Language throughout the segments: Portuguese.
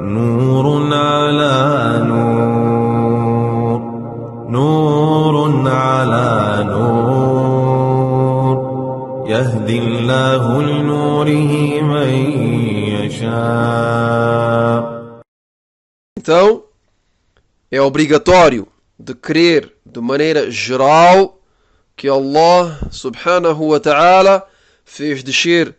نور على نور، نور على نور، يهدي الله لنوره من يشاء. Então, é obrigatório de crer de maneira geral que Allah subhanahu wa ta'ala fez descer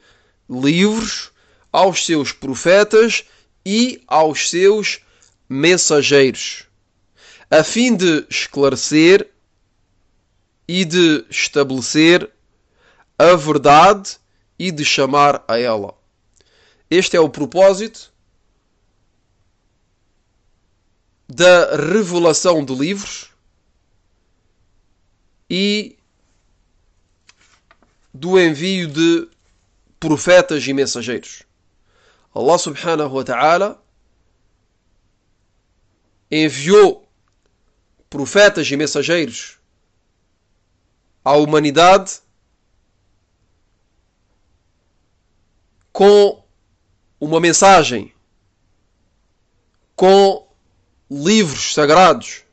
livros aos seus profetas e aos seus mensageiros, a fim de esclarecer e de estabelecer a verdade e de chamar a ela. Este é o propósito da revelação de livros e do envio de profetas e mensageiros. Allah subhanahu wa ta'ala enviou profetas e mensageiros à humanidade com uma mensagem, com livros sagrados.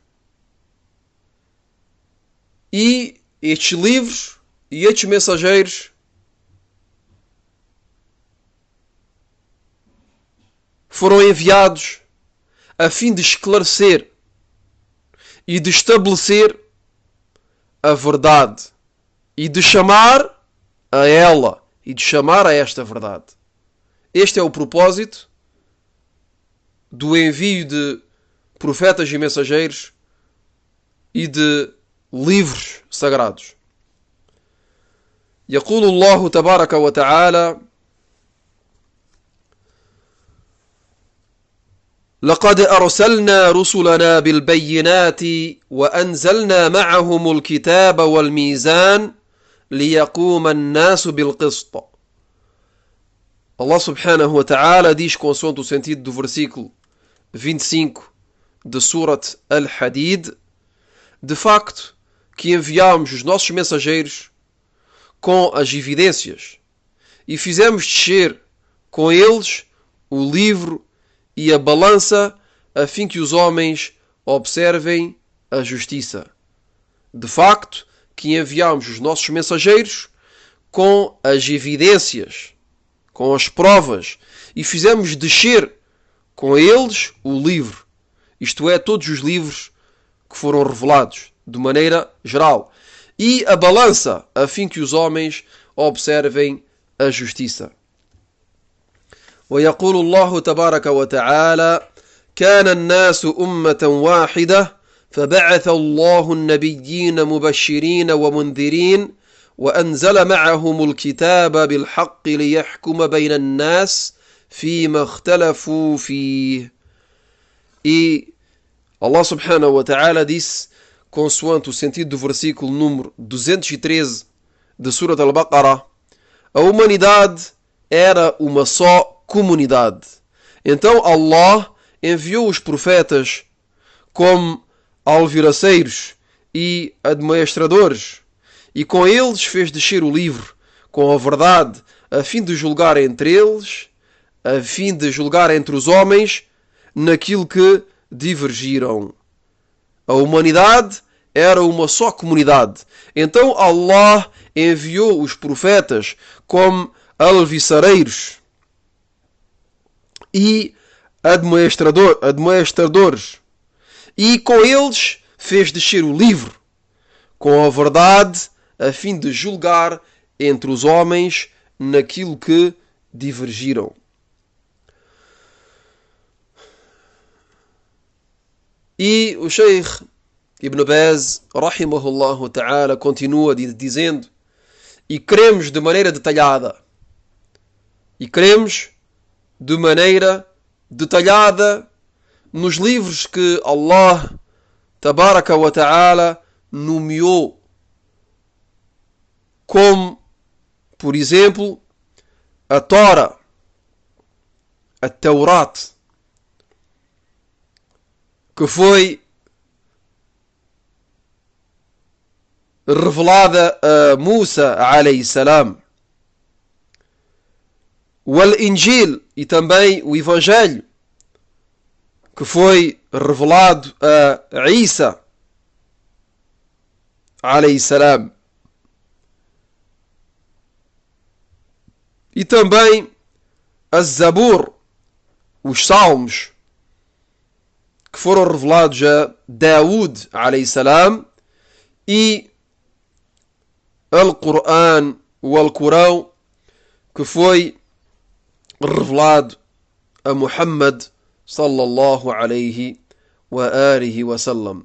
E estes livros e estes mensageiros foram enviados a fim de esclarecer e de estabelecer a verdade e de chamar a ela e de chamar a esta verdade. Este é o propósito do envio de profetas e mensageiros e de livros sagrados. يقول الله تبارك وتعالى: لقد أرسلنا رسلنا بالبينات وأنزلنا معهم الكتاب والميزان ليقوم الناس بالقسط. Allah subhanahu wa ta'ala diz, consoante o sentido do versículo 25 de Surat Al-Hadid: de facto que enviámos os nossos mensageiros com as evidências e fizemos descer com eles o livro e a balança, a fim que os homens observem a justiça. De facto que enviámos os nossos mensageiros com as evidências, com as provas, e fizemos descer com eles o livro, isto é, todos os livros que foram revelados de maneira geral, e a balança, a fim que os homens observem a justiça. ويقول الله تبارك وتعالى: كان الناس أمة واحدة فبعث الله النبيين مبشرين ومنذرين وأنزل معهم الكتاب بالحق ليحكم بين الناس فيما اختلفوا فيه. E Allah subhanahu wa ta'ala disse, consoante o sentido do versículo número 213 de Surat Al-Baqarah: a humanidade era uma só comunidade. Então Allah enviou os profetas como alviraceiros e admoestradores, e com eles fez descer o livro com a verdade, a fim de julgar entre eles, a fim de julgar entre os homens naquilo que divergiram. A humanidade era uma só comunidade. Então Allah enviou os profetas como alviçareiros e admoestradores, e com eles fez descer o livro com a verdade, a fim de julgar entre os homens naquilo que divergiram. E o Sheikh Ibn Baz, rahimahullah ta'ala, continua dizendo: e cremos de maneira detalhada, nos livros que Allah tabaraka wa ta'ala nomeou, como, por exemplo, a Tora, a Taurat, que foi revelada a Musa alayhi salam, o Injil, e também o Evangelho, que foi revelado a Isa alayhi salam. E também az-Zabur, os Salmos, que foram revelados a Daud alayhi salam, e Al-Qur'an, o Alcorão, que foi revelado a Muhammad sallallahu alayhi wa alihi wa sallam.